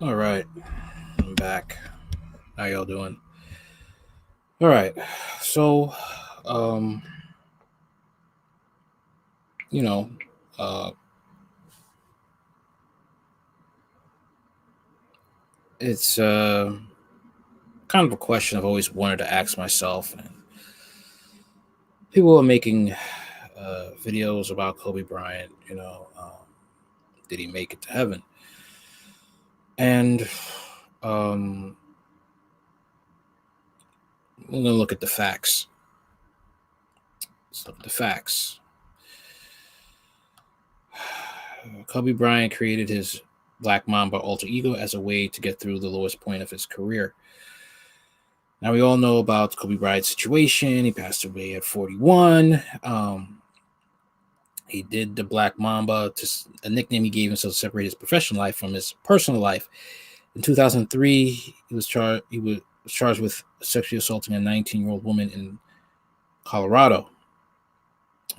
All right, I'm back. How y'all doing? All right, so, um, you know, uh, it's kind of a question I've always wanted to ask myself. And people are making videos about Kobe Bryant. Did he make it to heaven? And um, we're gonna look at the facts. Let's look at the facts. Kobe Bryant created his Black Mamba alter ego as a way to get through the lowest point of his career. Now, we all know about Kobe Bryant's situation. He passed away at 41. He did the Black Mamba, just a nickname he gave himself to separate his professional life from his personal life. In 2003, he was charged with sexually assaulting a 19-year-old woman in Colorado.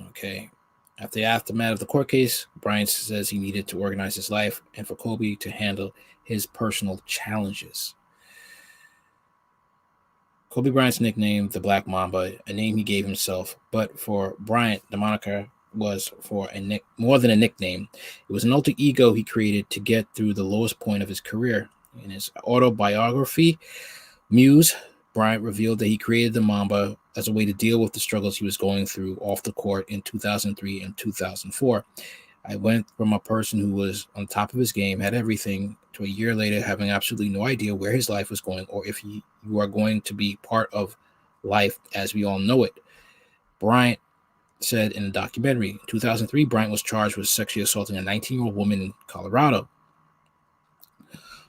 Okay. After the aftermath of the court case, Bryant says he needed to organize his life and for Kobe to handle his personal challenges. Kobe Bryant's nickname, the Black Mamba, a name he gave himself, but for Bryant, the moniker was for more than a nickname. It was an alter ego he created to get through the lowest point of his career. In his autobiography, Muse, Bryant revealed that he created the Mamba as a way to deal with the struggles he was going through off the court in 2003 and 2004. I went from a person who was on top of his game, had everything, to a year later having absolutely no idea where his life was going or if you are going to be part of life as we all know it. Bryant said in a documentary, in 2003, Bryant was charged with sexually assaulting a 19-year-old woman in Colorado.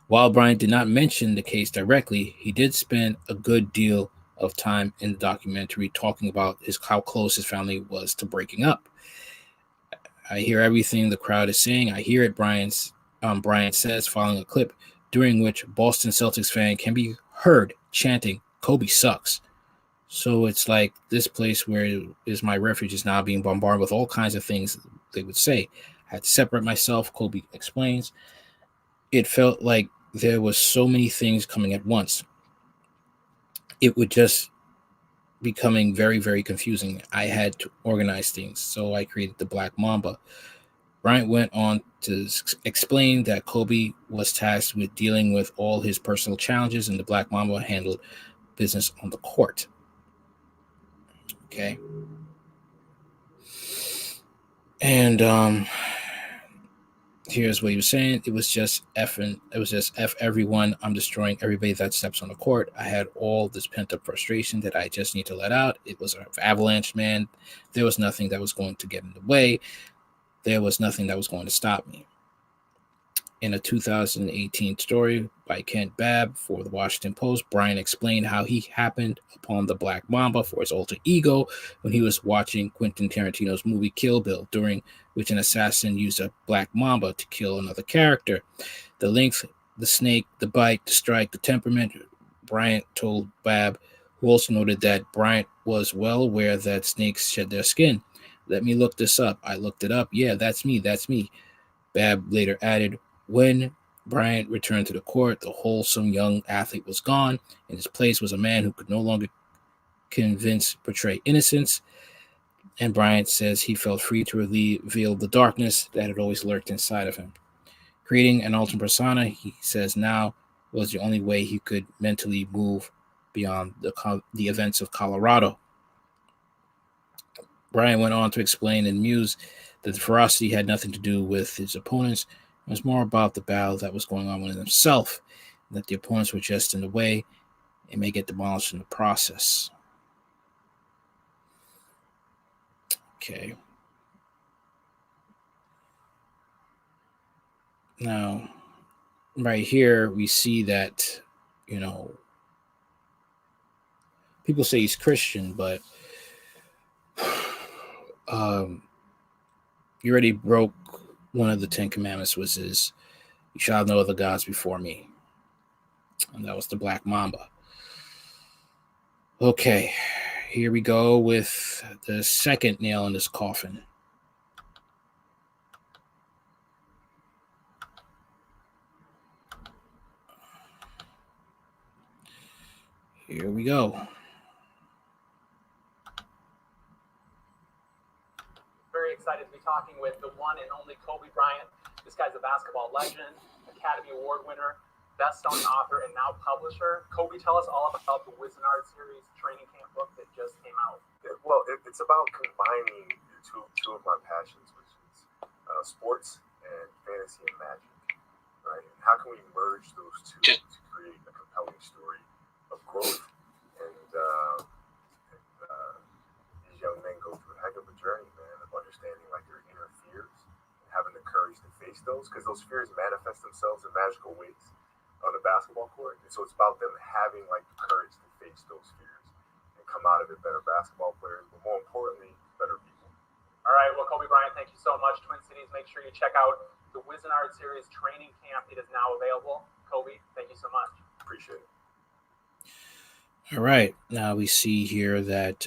While Bryant did not mention the case directly, he did spend a good deal of time in the documentary talking about how close his family was to breaking up. I hear everything the crowd is saying. I hear it, Bryant says, following a clip during which Boston Celtics fan can be heard chanting, "Kobe sucks." So it's like this place where is my refuge is now being bombarded with all kinds of things they would say. I had to separate myself, Kobe explains. It felt like there was so many things coming at once. It would just becoming very, very confusing. I had to organize things, so I created the Black Mamba. Bryant went on to explain that Kobe was tasked with dealing with all his personal challenges, and the Black Mamba handled business on the court. Okay, and here's what he was saying. It was just effing. It was just f everyone. I'm destroying everybody that steps on the court. I had all this pent up frustration that I just need to let out. It was an avalanche, man. There was nothing that was going to get in the way. There was nothing that was going to stop me. In a 2018 story by Kent Babb for the Washington Post, Bryant explained how he happened upon the Black Mamba for his alter ego when he was watching Quentin Tarantino's movie Kill Bill, during which an assassin used a Black Mamba to kill another character. The length, the snake, the bite, the strike, the temperament, Bryant told Babb, who also noted that Bryant was well aware that snakes shed their skin. Let me look this up. I looked it up. Yeah, that's me. That's me. Babb later added, when Bryant returned to the court, the wholesome young athlete was gone. In his place was a man who could no longer portray innocence. And Bryant says he felt free to reveal the darkness that had always lurked inside of him. Creating an alternate persona, he says now, was the only way he could mentally move beyond the events of Colorado. Bryant went on to explain in Muse that the ferocity had nothing to do with his opponents. It was more about the battle that was going on within himself, and that the opponents were just in the way and may get demolished in the process. Okay. Now, right here, we see that, you know, people say he's Christian, but um, he already broke one of the Ten Commandments, was his, "You shall have no other gods before me." And that was the Black Mamba. Okay, here we go with the second nail in this coffin. Here we go. Very excited to be talking with the one and only Kobe Bryant. This guy's a basketball legend, Academy Award winner, best-selling author, and now publisher. Kobe, tell us all about the Wizard series training camp book that just came out. It's about combining two of my passions, which is sports and fantasy and magic, right? And how can we merge those two to create a compelling story of growth? And these young men go through a heck of a journey, man, of understanding like their inner fears and having the courage to face those, because those fears manifest themselves in magical ways on the basketball court. And so it's about them having like the courage to face those fears and come out of it better basketball players, but more importantly, better people. All right, well, Kobe Bryant, thank you so much. Twin Cities, make sure you check out the Wizard series training camp. It is now available. Kobe, thank you so much. Appreciate it. All right. Now we see here that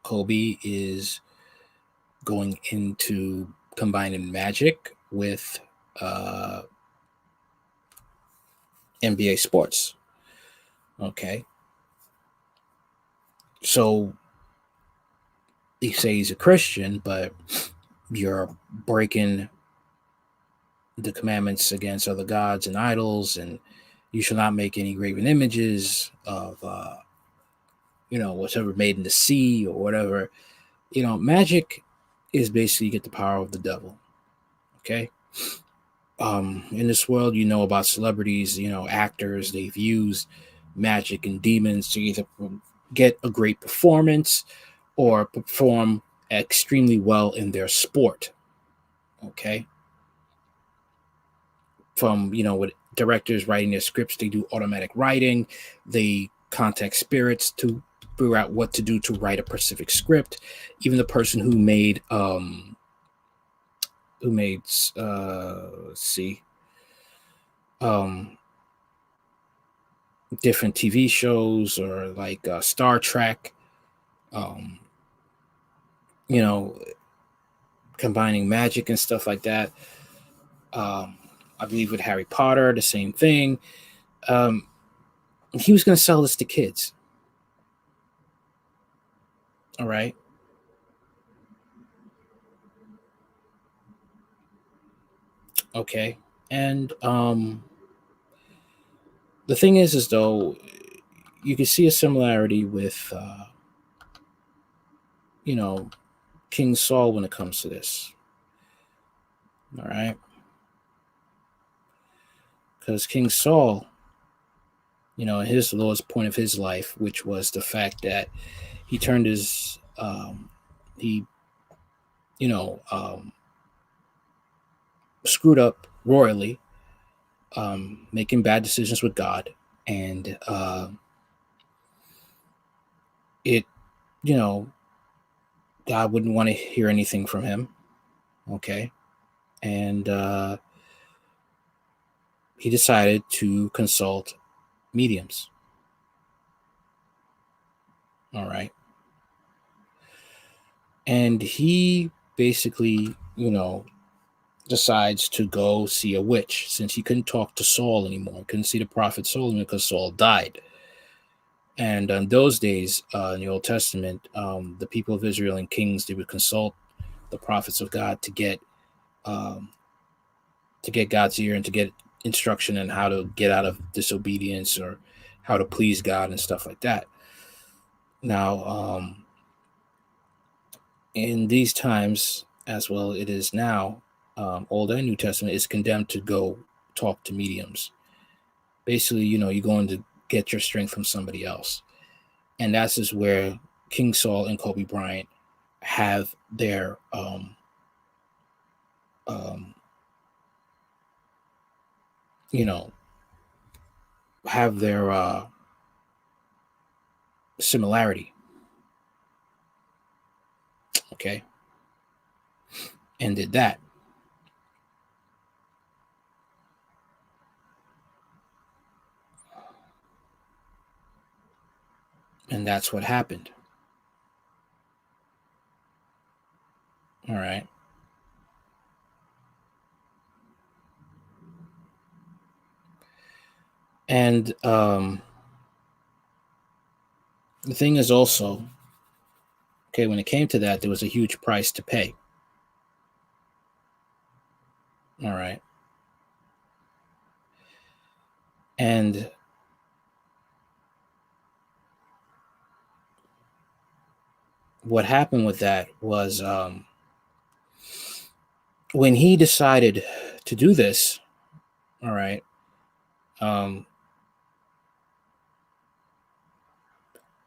Kobe is going into combining magic with NBA sports. Okay. So you say he's a Christian, but you're breaking the commandments against other gods and idols, and you shall not make any graven images of whatever made in the sea or whatever. Magic is basically get the power of the devil. Okay. In this world, about celebrities, actors, they've used magic and demons to either get a great performance or perform extremely well in their sport. Okay. From, with directors writing their scripts, they do automatic writing. They contact spirits to figure out what to do to write a specific script. Even the person who made let's see, different TV shows or like Star Trek, combining magic and stuff like that. I believe with Harry Potter, the same thing. He was going to sell this to kids. All right. Okay. And the thing is though, you can see a similarity with, King Saul when it comes to this. All right. Because King Saul, his lowest point of his life, which was the fact that he turned his, screwed up royally, making bad decisions with God. And it, God wouldn't want to hear anything from him. Okay. And he decided to consult mediums. All right. And he basically, decides to go see a witch since he couldn't talk to Saul anymore. Couldn't see the prophet Saul anymore because Saul died. And in those days, in the Old Testament, the people of Israel and kings, they would consult the prophets of God to get God's ear and to get instruction on how to get out of disobedience or how to please God and stuff like that. Now, in these times, as well it is now, Old and New Testament, is condemned to go talk to mediums. Basically, you're going to get your strength from somebody else. And that's just where King Saul and Kobe Bryant have their have their similarity. Okay. And did that. And that's what happened. All right. And The thing is also, okay, when it came to that, there was a huge price to pay. All right. And what happened with that was when he decided to do this, all right, um,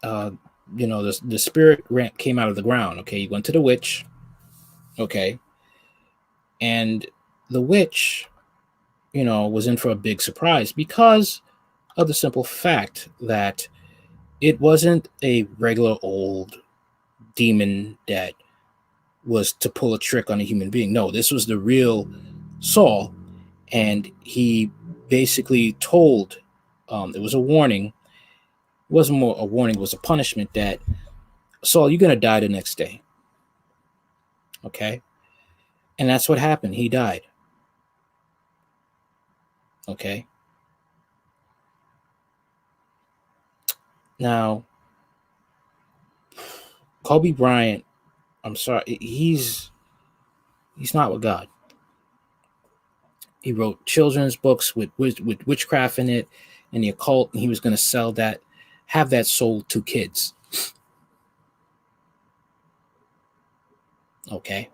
uh, the spirit came out of the ground. Okay, he went to the witch. Okay, and the witch, was in for a big surprise because of the simple fact that it wasn't a regular old demon that was to pull a trick on a human being. No, this was the real Saul, and he basically told, it was a warning. It wasn't more a warning, it was a punishment that, Saul, you're going to die the next day. Okay? And that's what happened. He died. Okay? Now, Kobe Bryant, I'm sorry, he's not with God. He wrote children's books with witchcraft in it and the occult, and he was going to sell that, have that sold to kids. Okay?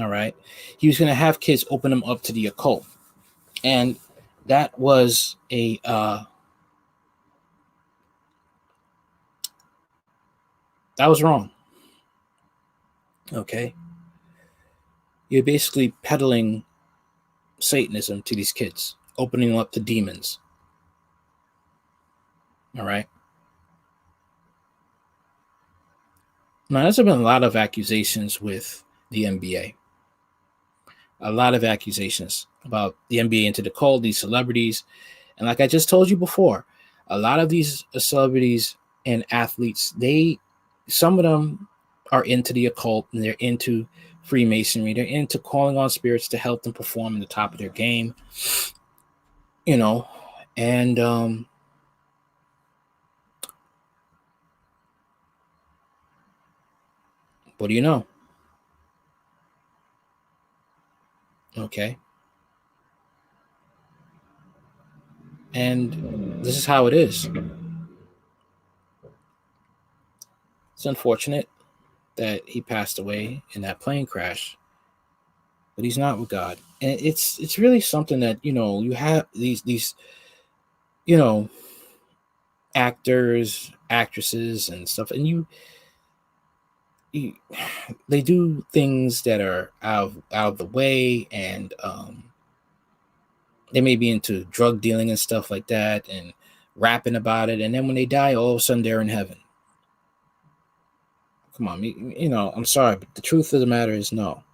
All right? He was going to have kids open them up to the occult. And that was that was wrong. Okay? You're basically peddling Satanism to these kids, opening them up to demons. All right? Now, there's been a lot of accusations with the NBA. A lot of accusations about the NBA into the cult, these celebrities. And like I just told you before, a lot of these celebrities and athletes, some of them are into the occult and they're into Freemasonry. They're into calling on spirits to help them perform in the top of their game, and what do you know? Okay. And this is how it is. It's unfortunate that he passed away in that plane crash, but he's not with God. And it's really something that, you have these you know actors, actresses, and stuff, and you they do things that are out of the way, and they may be into drug dealing and stuff like that, and rapping about it, and then when they die, all of a sudden they're in heaven. Come on, I'm sorry, but the truth of the matter is no.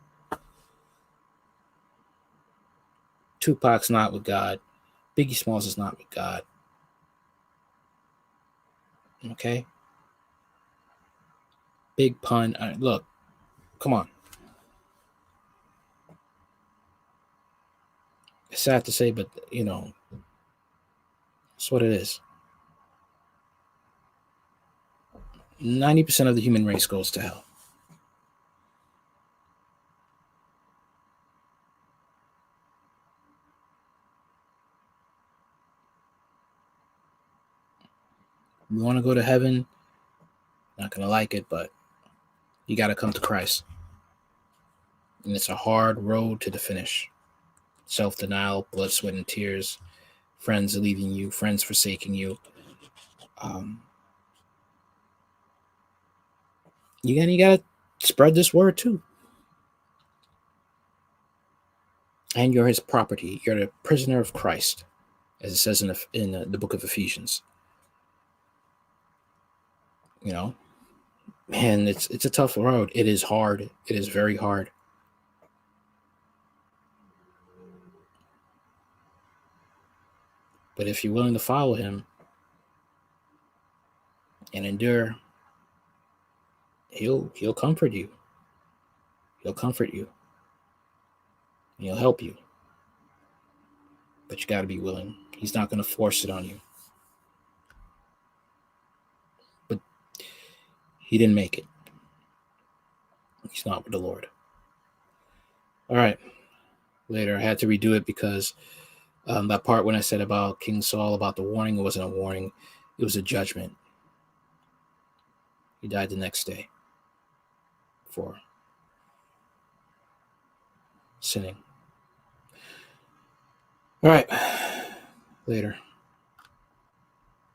Tupac's not with God. Biggie Smalls is not with God. Okay? Big pun. Look, come on. It's sad to say, but, it's what it is. 90% of the human race goes to hell. You want to go to heaven, not going to like it, but you got to come to Christ. And it's a hard road to the finish. Self-denial, blood, sweat, and tears, friends leaving you, friends forsaking you. You got to spread this word too. And you're his property. You're the prisoner of Christ, as it says in the book of Ephesians. Man, it's a tough road. It is hard. It is very hard. But if you're willing to follow him and endure, he'll comfort you. He'll comfort you. And he'll help you. but you got to be willing. He's not going to force it on you. But he didn't make it. He's not with the Lord. All right. Later, I had to redo it because that part when I said about King Saul, about the warning, it wasn't a warning. It was a judgment. He died the next day for sinning. All right. Later.